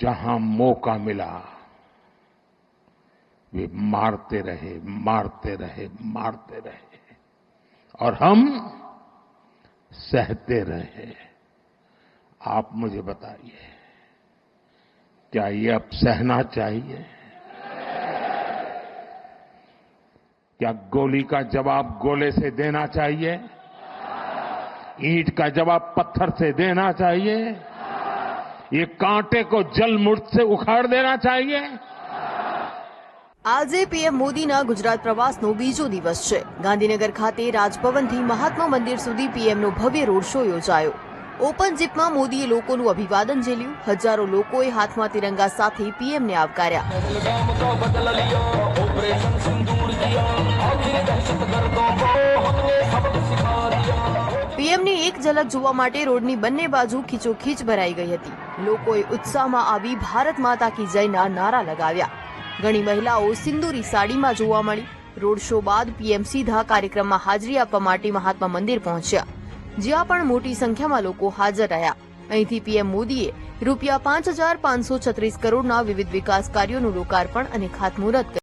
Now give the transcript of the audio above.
जहां मौका मिला वे मारते रहे, मारते रहे, मारते रहे और हम सहते रहे। आप मुझे बताइए, क्या ये अब सहना चाहिए? क्या गोली का जवाब गोले से देना चाहिए? ईंट का जवाब पत्थर से देना चाहिए? ये कांटे को जलमुर्द से उखाड़ देना चाहिए? આજે પીએમ મોદીના ગુજરાત પ્રવાસનો બીજો દિવસ છે। ગાંધીનગર ખાતે રાજભવનથી મહાત્મા મંદિર સુધી પીએમનો ભવ્ય રોડ શો યોજાયો। ઓપન જીપમાં મોદીએ લોકોનું અભિવાદન ઝીલ્યું। હજારો લોકોએ હાથમાં તિરંગા સાથે પીએમને આવકાર્યા। પીએમની એક ઝલક જોવા માટે રોડની બંને બાજુ ખીચોખીચ ભરાઈ ગઈ હતી। લોકોએ ઉત્સાહમાં આવી ભારત માતા કી જયના નારા લગાવ્યા। ઘણી મહિલાઓ સિંદૂરી સાડીમાં જોવા મળી। રોડ શો બાદ પીએમ સીધા કાર્યક્રમમાં હાજરી આપવા માટે મહાત્મા મંદિર પહોંચ્યા, જ્યાં પણ મોટી સંખ્યામાં લોકો હાજર રહ્યા। અહીંથી પીએમ મોદીએ ₹5,536 કરોડના વિવિધ વિકાસ કાર્યોનું લોકાર્પણ અને ખાતમુહૂર્ત કર્યું।